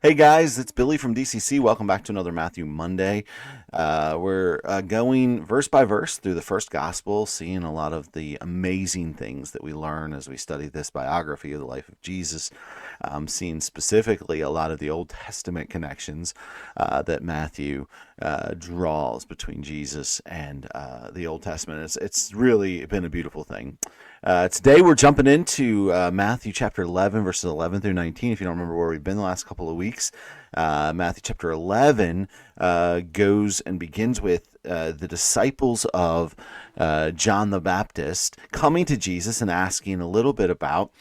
Hey guys, it's Billy from DCC. Welcome back to another Matthew Monday. We're going verse by verse through the first gospel, seeing a lot of the amazing things that we learn as we study this biography of the life of Jesus, seeing specifically a lot of the Old Testament connections that Matthew draws between Jesus and the Old Testament. It's really been a beautiful thing. Today we're jumping into Matthew chapter 11, verses 11 through 19. If you don't remember where we've been the last couple of weeks, Matthew chapter 11 goes and begins with the disciples of John the Baptist coming to Jesus and asking a little bit about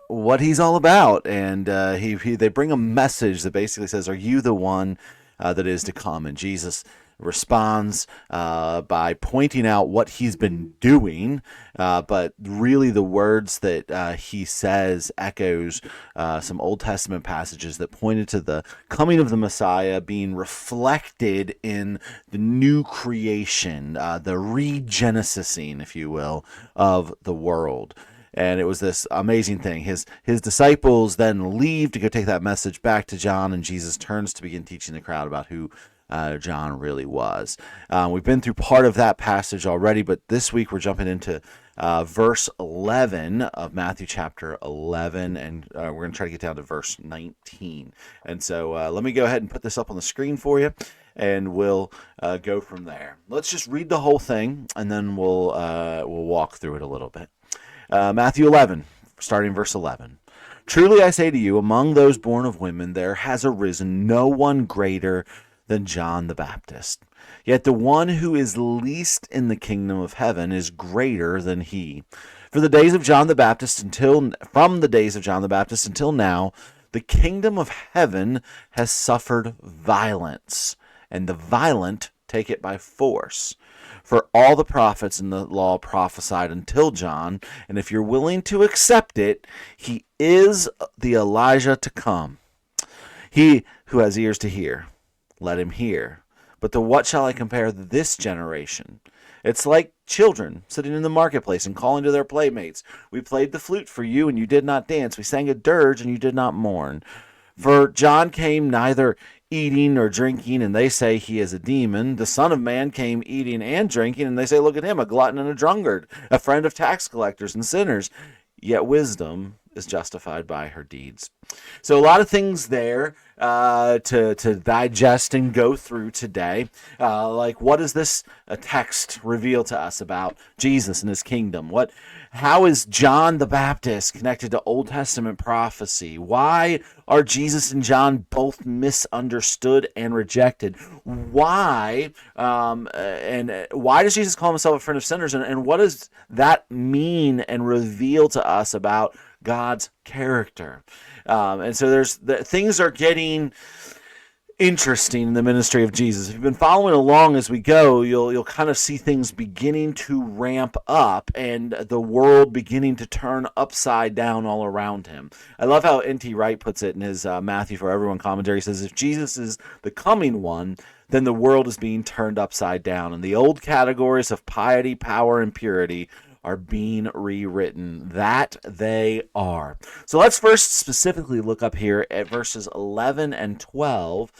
what he's all about. And they bring a message that basically says, "Are you the one that is to come?" And Jesus responds by pointing out what he's been doing, but really the words that he says echoes some Old Testament passages that pointed to the coming of the Messiah being reflected in the new creation, the regenesising, if you will, of the world. And it was this amazing thing. His disciples then leave to go take that message back to John, and Jesus turns to begin teaching the crowd about who John really was. We've been through part of that passage already, but this week we're jumping into verse 11 of Matthew chapter 11, and we're going to try to get down to verse 19. And so let me go ahead and put this up on the screen for you, and we'll go from there. Let's just read the whole thing, and then we'll walk through it a little bit. Matthew 11, starting verse 11. "Truly I say to you, among those born of women there has arisen no one greater than John the Baptist. Yet the one who is least in the kingdom of heaven is greater than he. From the days of John the Baptist until now, the kingdom of heaven has suffered violence, and the violent take it by force. For all the prophets in the law prophesied until John, and if you're willing to accept it, he is the Elijah to come. He who has ears to hear, let him hear. But to what shall I compare this generation? It's like children sitting in the marketplace and calling to their playmates. We played the flute for you, and you did not dance. We sang a dirge, and you did not mourn. For John came neither eating nor drinking, and they say he is a demon. The Son of Man came eating and drinking, and they say, look at him, a glutton and a drunkard, a friend of tax collectors and sinners. Yet wisdom is justified by her deeds." So a lot of things there to digest and go through today. Like, what does this text reveal to us about Jesus and his kingdom? How is John the Baptist connected to Old Testament prophecy? Why are Jesus and John both misunderstood and rejected? Why why does Jesus call himself a friend of sinners? And what does that mean and reveal to us about God's character? And so things are getting interesting in the ministry of Jesus. If you've been following along as we go, you'll kind of see things beginning to ramp up and the world beginning to turn upside down all around him. I love how N.T. Wright puts it in his Matthew for Everyone commentary. He says, if Jesus is the coming one, then the world is being turned upside down, and the old categories of piety, power, and purity are being rewritten. That they are. So let's first specifically look up here at verses 11 and 12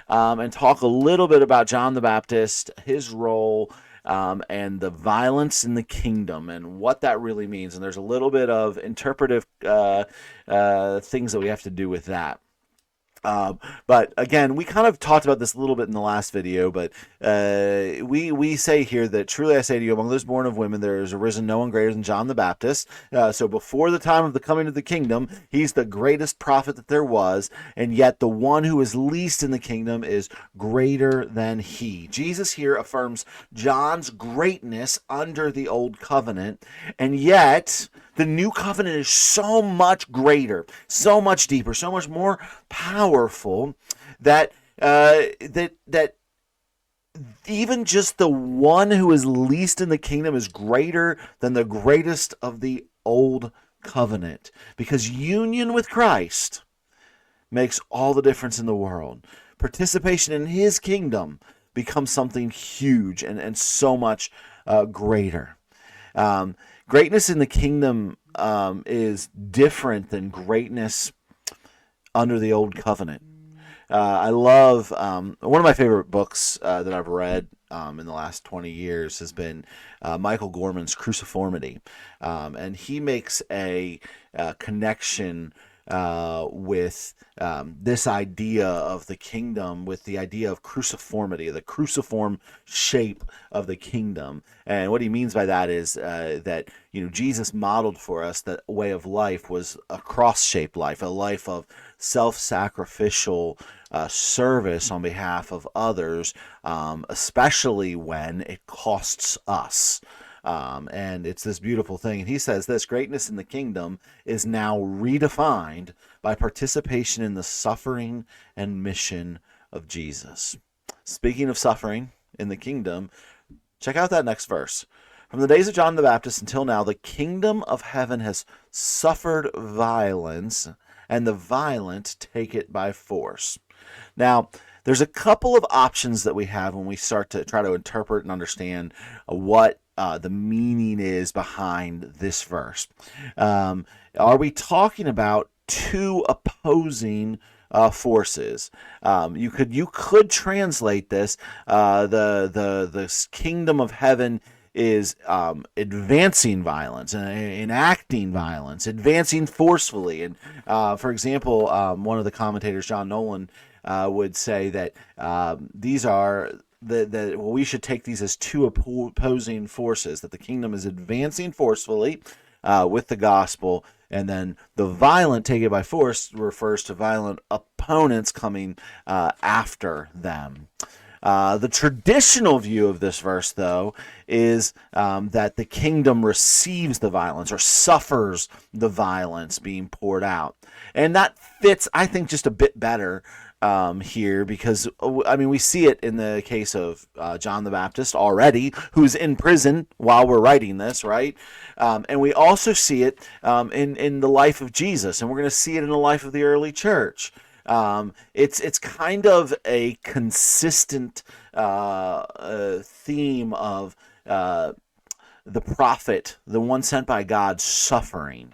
and talk a little bit about John the Baptist, his role, and the violence in the kingdom and what that really means. And there's a little bit of interpretive things that we have to do with that. But again, we kind of talked about this a little bit in the last video, but we say here that truly I say to you, among those born of women, there has arisen no one greater than John the Baptist. So before the time of the coming of the kingdom, he's the greatest prophet that there was, and yet the one who is least in the kingdom is greater than he. Jesus here affirms John's greatness under the old covenant, and yet the new covenant is so much greater, so much deeper, so much more powerful that that even just the one who is least in the kingdom is greater than the greatest of the old covenant, because union with Christ makes all the difference in the world. Participation in his kingdom becomes something huge and so much greater. Greatness in the kingdom is different than greatness under the old covenant. I love one of my favorite books that I've read in the last 20 years has been Michael Gorman's Cruciformity. And he makes a connection with this idea of the kingdom, with the idea of cruciformity, the cruciform shape of the kingdom. And what he means by that is that Jesus modeled for us that way of life was a cross-shaped life, a life of self-sacrificial service on behalf of others, especially when it costs us. And it's this beautiful thing. And he says this: greatness in the kingdom is now redefined by participation in the suffering and mission of Jesus. Speaking of suffering in the kingdom, check out that next verse. From the days of John the Baptist until now, the kingdom of heaven has suffered violence, and the violent take it by force. Now, there's a couple of options that we have when we start to try to interpret and understand what the meaning is behind this verse. Are we talking about two opposing forces? You could translate this: the kingdom of heaven is advancing violence and enacting violence, advancing forcefully. And for example, one of the commentators, John Nolan, would say that these are we should take these as two opposing forces, that the kingdom is advancing forcefully with the gospel, and then the violent take it by force refers to violent opponents coming after them. The traditional view of this verse, though, is that the kingdom receives the violence or suffers the violence being poured out. And that fits, I think, just a bit better here, because we see it in the case of John the Baptist already, who's in prison while we're writing this, right? And we also see it in the life of Jesus, and we're going to see it in the life of the early church. It's kind of a consistent theme of the prophet, the one sent by God, suffering.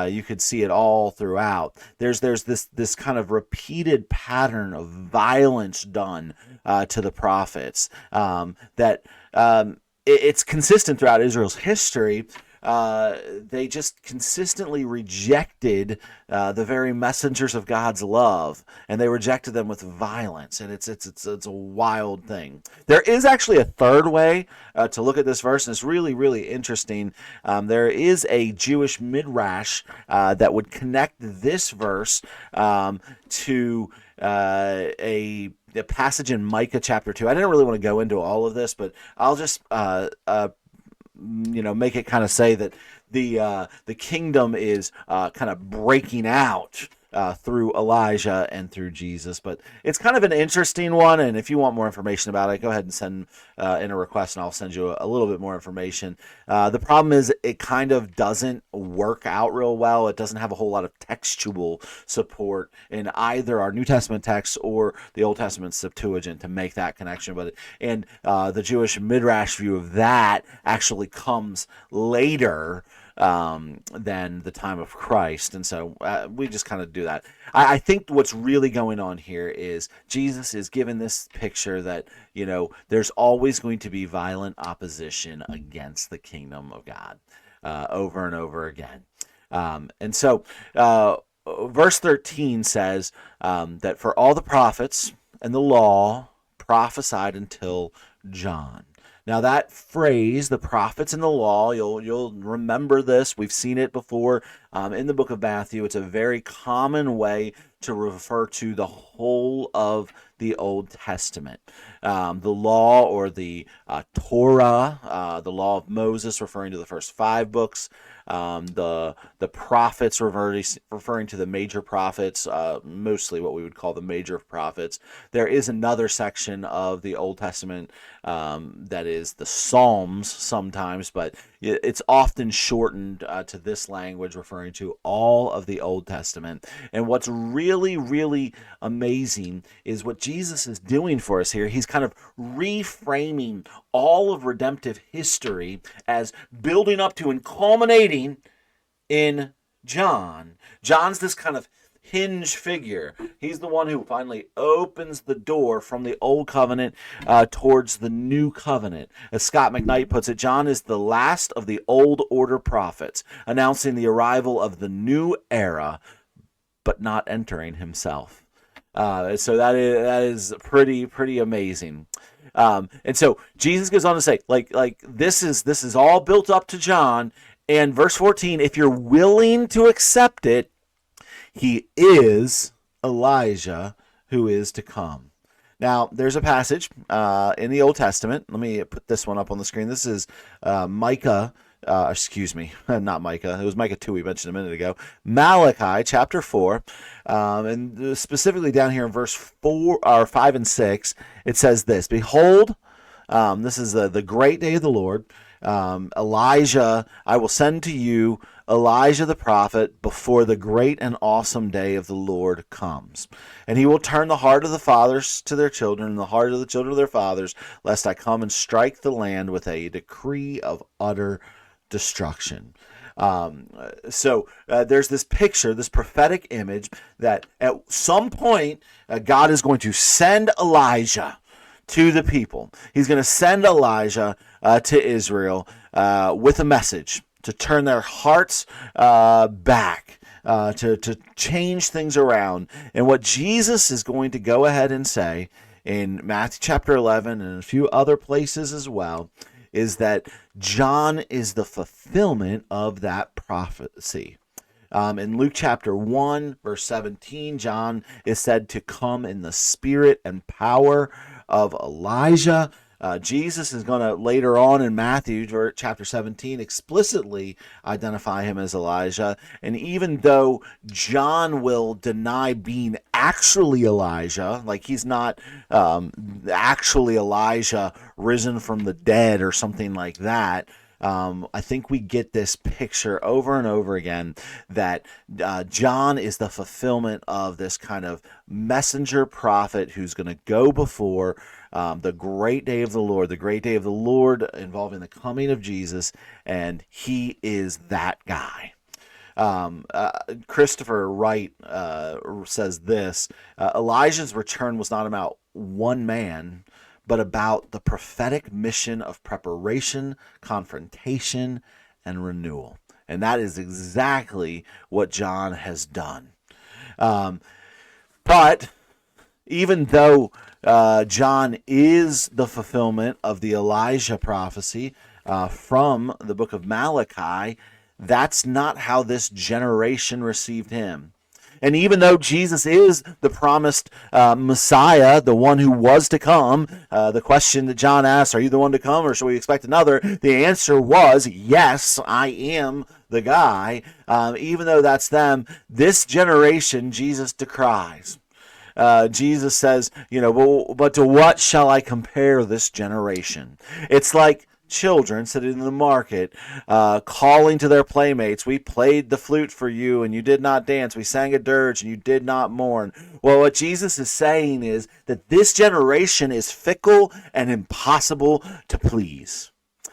You could see it all throughout. There's this kind of repeated pattern of violence done to the prophets that it's consistent throughout Israel's history. They just consistently rejected the very messengers of God's love, and they rejected them with violence, and it's a wild thing. There is actually a third way to look at this verse, and it's really, really interesting. There is a Jewish midrash that would connect this verse to a passage in Micah chapter 2. I didn't really want to go into all of this, but I'll just make it kind of say that the kingdom is kind of breaking out through Elijah and through Jesus. But it's kind of an interesting one, and if you want more information about it, go ahead and send in a request, and I'll send you a little bit more information. The problem is it kind of doesn't work out real well. It doesn't have a whole lot of textual support in either our New Testament text or the Old Testament Septuagint to make that connection. But the Jewish midrash view of that actually comes later than the time of Christ, and so we just kind of do that. I think what's really going on here is Jesus is given this picture that there's always going to be violent opposition against the kingdom of God over and over again, and so verse 13 says that for all the prophets and the law prophesied until John. Now that phrase, the prophets and the law, you'll remember this. We've seen it before in the book of Matthew. It's a very common way to refer to the whole of the Old Testament. The law, or the Torah, the law of Moses, referring to the first 5 books. The prophets, referring to the major prophets, mostly what we would call the major prophets. There is another section of the Old Testament that is the Psalms sometimes, but it's often shortened to this language, referring to all of the Old Testament. And what's really, really amazing is what Jesus is doing for us here. He's kind of reframing all of redemptive history as building up to and culminating in John. John's this kind of hinge figure. He's the one who finally opens the door from the old covenant towards the new covenant. As Scott McKnight puts it, John is the last of the old order prophets, announcing the arrival of the new era, but not entering himself. So that is pretty amazing. And so Jesus goes on to say, like this is all built up to John. And verse 14, if you're willing to accept it, he is Elijah who is to come. Now, there's a passage in the Old Testament. Let me put this one up on the screen. This is Micah. Not Micah. It was Micah 2 we mentioned a minute ago. Malachi chapter 4, and specifically down here in verse 4 or 5 and 6, it says this: Behold, this is the great day of the Lord. Elijah, I will send to you Elijah the prophet before the great and awesome day of the Lord comes. And he will turn the heart of the fathers to their children and the heart of the children to their fathers, lest I come and strike the land with a decree of utter destruction. So there's this picture, this prophetic image that at some point God is going to send Elijah to the people. He's going to send Elijah to Israel with a message to turn their hearts back, to change things around. And what Jesus is going to go ahead and say in Matthew chapter 11 and a few other places as well is that John is the fulfillment of that prophecy. In Luke chapter 1, verse 17, John is said to come in the spirit and power of Elijah. Jesus is going to later on in Matthew chapter 17 explicitly identify him as Elijah. And even though John will deny being actually Elijah, like he's not actually Elijah risen from the dead or something like that, I think we get this picture over and over again that John is the fulfillment of this kind of messenger prophet who's going to go before the great day of the Lord involving the coming of Jesus, and he is that guy. Christopher Wright says this: Elijah's return was not about one man, but about the prophetic mission of preparation, confrontation, and renewal. And that is exactly what John has done. But even though John is the fulfillment of the Elijah prophecy from the book of Malachi, that's not how this generation received him. And even though Jesus is the promised Messiah, the one who was to come, the question that John asked, are you the one to come or shall we expect another? The answer was, yes, I am the guy. Even though that's them, this generation Jesus decries. Jesus says, but to what shall I compare this generation? It's like children sitting in the market calling to their playmates, we played the flute for you and you did not dance, we sang a dirge and you did not mourn. Well, what Jesus is saying is that this generation is fickle and impossible to please,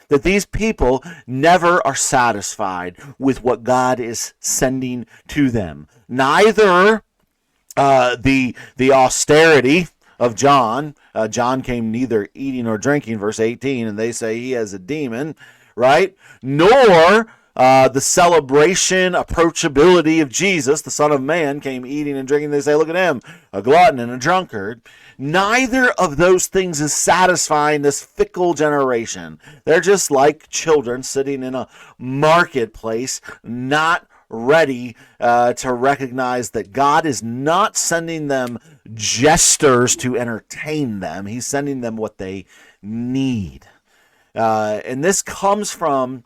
that these people never are satisfied with what God is sending to them. Neither the austerity of John. John came neither eating nor drinking, verse 18, and they say he has a demon, right? Nor the celebration, approachability of Jesus, the Son of Man, came eating and drinking. They say, look at him, a glutton and a drunkard. Neither of those things is satisfying this fickle generation. They're just like children sitting in a marketplace, not ready to recognize that God is not sending them jesters to entertain them. He's sending them what they need. And this comes from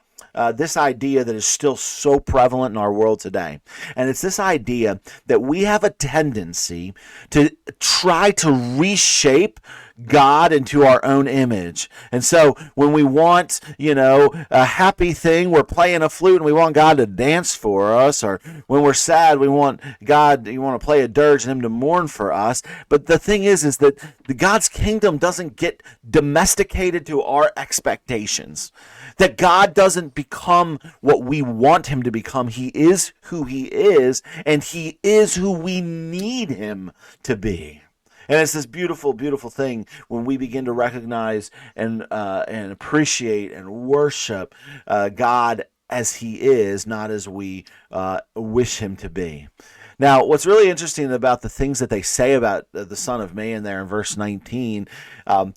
this idea that is still so prevalent in our world today. And it's this idea that we have a tendency to try to reshape God into our own image. And so when we want, a happy thing, we're playing a flute and we want God to dance for us. Or when we're sad, we want to play a dirge and him to mourn for us. But the thing is that God's kingdom doesn't get domesticated to our expectations. That God doesn't become what we want him to become. He is who he is, and he is who we need him to be. And it's this beautiful, beautiful thing when we begin to recognize and appreciate and worship God as he is, not as we wish him to be. Now, what's really interesting about the things that they say about the Son of Man there in verse 19,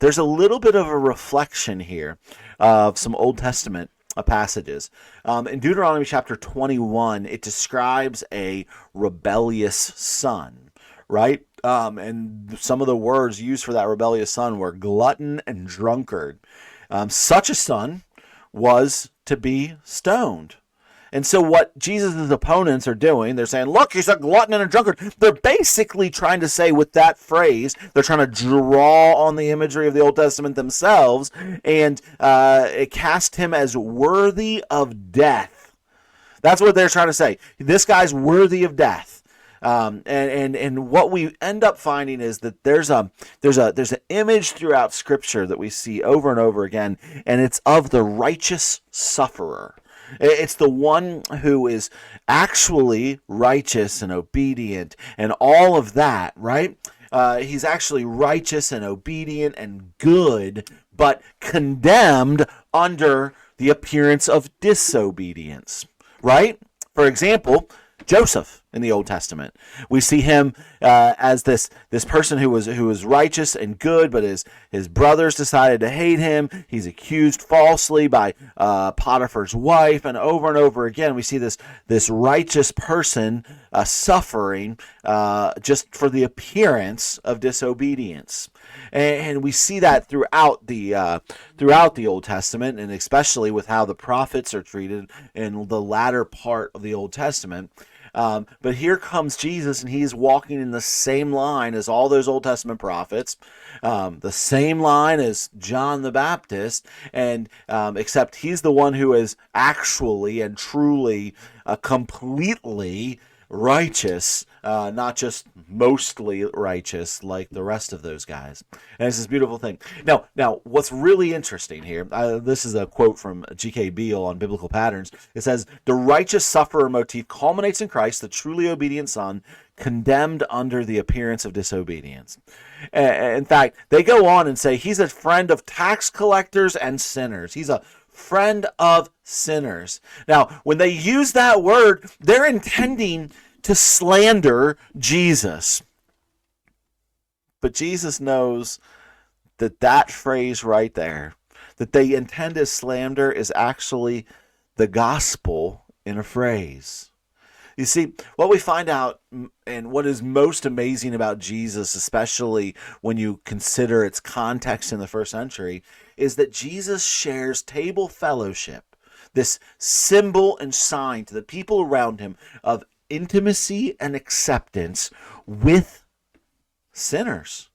there's a little bit of a reflection here of some Old Testament passages. In Deuteronomy chapter 21, it describes a rebellious son, right? And some of the words used for that rebellious son were glutton and drunkard. Such a son was to be stoned. And so what Jesus' opponents are doing, they're saying, look, he's a glutton and a drunkard. They're basically trying to say with that phrase, they're trying to draw on the imagery of the Old Testament themselves and cast him as worthy of death. That's what they're trying to say. This guy's worthy of death. And what we end up finding is that there's an image throughout Scripture that we see over and over again, and it's of the righteous sufferer. It's the one who is actually righteous and obedient and all of that, right? He's actually righteous and obedient and good, but condemned under the appearance of disobedience, right? For example, Joseph in the Old Testament. We see him as this person who was righteous and good, but his brothers decided to hate him. He's accused falsely by Potiphar's wife, and over again we see this righteous person suffering just for the appearance of disobedience. And we see that throughout the Old Testament, and especially with how the prophets are treated in the latter part of the Old Testament. But here comes Jesus, and he's walking in the same line as all those Old Testament prophets, the same line as John the Baptist, and except he's the one who is actually and truly completely righteous, not just mostly righteous like the rest of those guys. And it's this beautiful thing. Now, what's really interesting here, this is a quote from G.K. Beale on Biblical Patterns. It says, the righteous sufferer motif culminates in Christ, the truly obedient Son, condemned under the appearance of disobedience. In fact, they go on and say he's a friend of tax collectors and sinners. He's a friend of sinners. Now, when they use that word, they're intending to slander Jesus. But Jesus knows that phrase right there, that they intend as slander, is actually the gospel in a phrase. You see, what we find out, and what is most amazing about Jesus, especially when you consider its context in the first century, is that Jesus shares table fellowship, this symbol and sign to the people around him of intimacy and acceptance with sinners.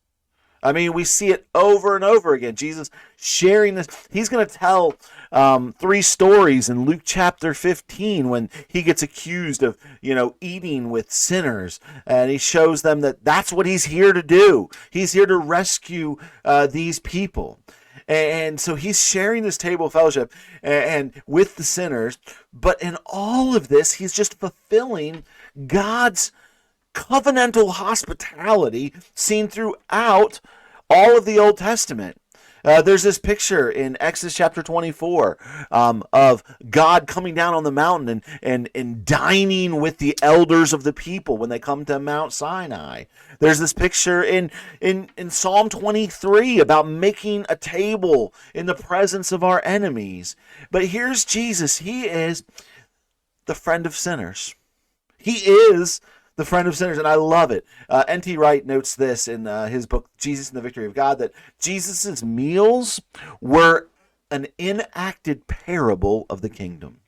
I mean, we see it over and over again. Jesus sharing this. He's going to tell 3 stories in Luke chapter 15 when he gets accused of, eating with sinners. And he shows them that that's what he's here to do. He's here to rescue these people. And so he's sharing this table of fellowship and with the sinners. But in all of this, he's just fulfilling God's covenantal hospitality seen throughout all of the Old Testament. There's this picture in Exodus chapter 24 of God coming down on the mountain and dining with the elders of the people when they come to Mount Sinai. There's this picture in Psalm 23 about making a table in the presence of our enemies. But here's Jesus. He is the friend of sinners. He is the friend of sinners, and I love it. N.T. Wright notes this in his book, Jesus and the Victory of God, that Jesus' meals were an enacted parable of the kingdom,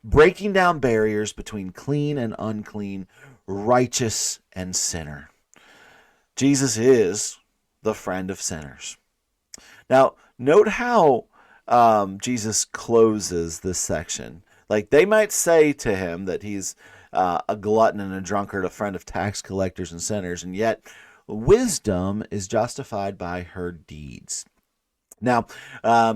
breaking down barriers between clean and unclean, righteous and sinner. Jesus is the friend of sinners. Now, note how Jesus closes this section. Like, they might say to him that he's a glutton and a drunkard, a friend of tax collectors and sinners, and yet wisdom is justified by her deeds. Now,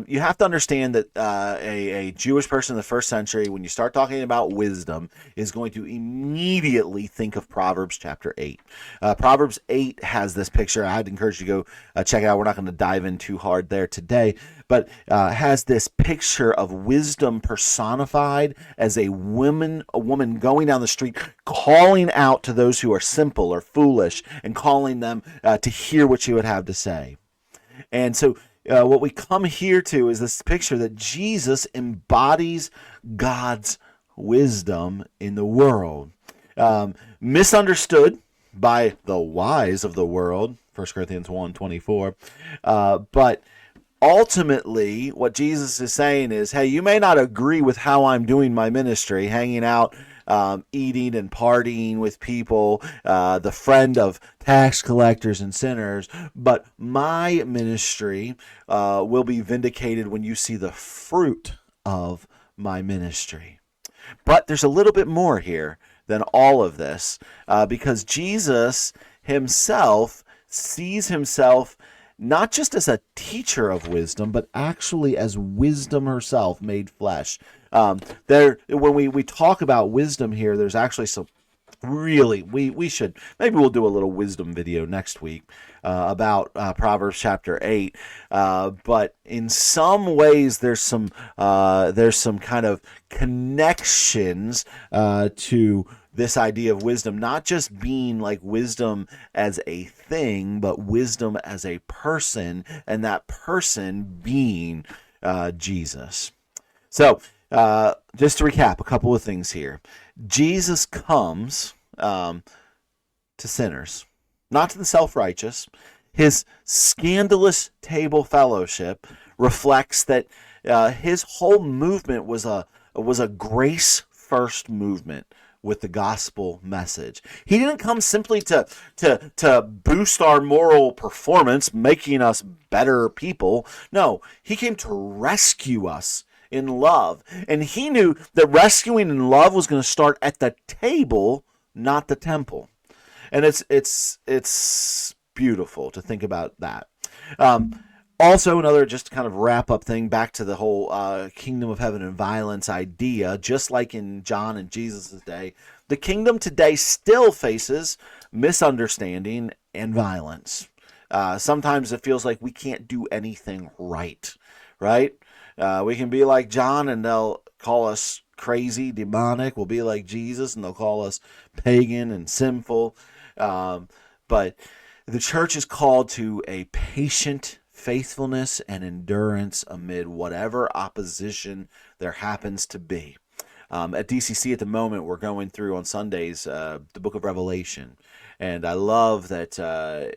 you have to understand that a Jewish person in the first century, when you start talking about wisdom, is going to immediately think of Proverbs chapter 8. Proverbs 8 has this picture. I'd encourage you to go check it out. We're not going to dive in too hard there today, but has this picture of wisdom personified as a woman going down the street, calling out to those who are simple or foolish and calling them to hear what she would have to say. And so what we come here to is this picture that Jesus embodies God's wisdom in the world. Misunderstood by the wise of the world, 1 Corinthians 1:24, but ultimately what Jesus is saying is, hey, you may not agree with how I'm doing my ministry, hanging out, eating and partying with people, the friend of tax collectors and sinners, but my ministry will be vindicated when you see the fruit of my ministry. But there's a little bit more here than all of this, because Jesus himself sees himself not just as a teacher of wisdom, but actually as wisdom herself made flesh. When we talk about wisdom here, there's actually some really, we should, maybe we'll do a little wisdom video next week about Proverbs chapter 8. But in some ways, there's some kind of connections to this idea of wisdom, not just being like wisdom as a thing, but wisdom as a person, and that person being Jesus. So, just to recap a couple of things here. Jesus comes to sinners, not to the self-righteous. His scandalous table fellowship reflects that his whole movement was a grace-first movement with the gospel message. He didn't come simply to boost our moral performance, making us better people. No, he came to rescue us in love. And he knew that rescuing in love was going to start at the table, not the temple. And it's beautiful to think about that. Also, another just kind of wrap up thing back to the whole kingdom of heaven and violence idea, just like in John and Jesus' day, the kingdom today still faces misunderstanding and violence. Sometimes it feels like we can't do anything right? We can be like John and they'll call us crazy, demonic. We'll be like Jesus and they'll call us pagan and sinful. But the church is called to a patient faithfulness and endurance amid whatever opposition there happens to be. At DCC at the moment, we're going through on Sundays the book of Revelation. And I love that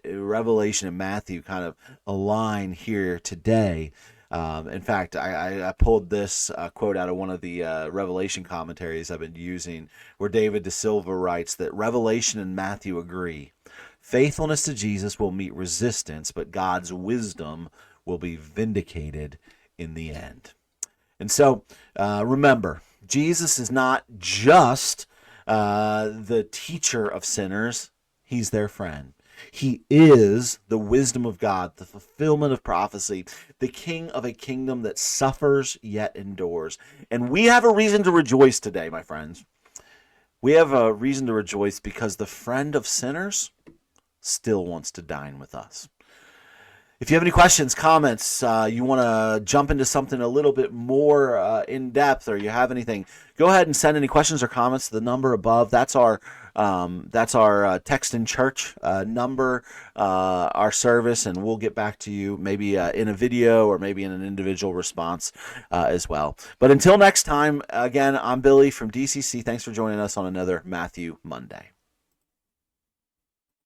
Revelation and Matthew kind of align here today. In fact, I pulled this quote out of one of the Revelation commentaries I've been using, where David De Silva writes that Revelation and Matthew agree. Faithfulness to Jesus will meet resistance, but God's wisdom will be vindicated in the end. And so, remember, Jesus is not just the teacher of sinners. He's their friend. He is the wisdom of God, the fulfillment of prophecy, the king of a kingdom that suffers yet endures. And we have a reason to rejoice today, my friends. We have a reason to rejoice because the friend of sinners still wants to dine with us. If you have any questions, comments, you want to jump into something a little bit more in depth, or you have anything, go ahead and send any questions or comments to the number above. That's our text in church number, our service, and we'll get back to you maybe in a video or maybe in an individual response as well. But until next time, again, I'm Billy from DCC. Thanks for joining us on another Matthew Monday.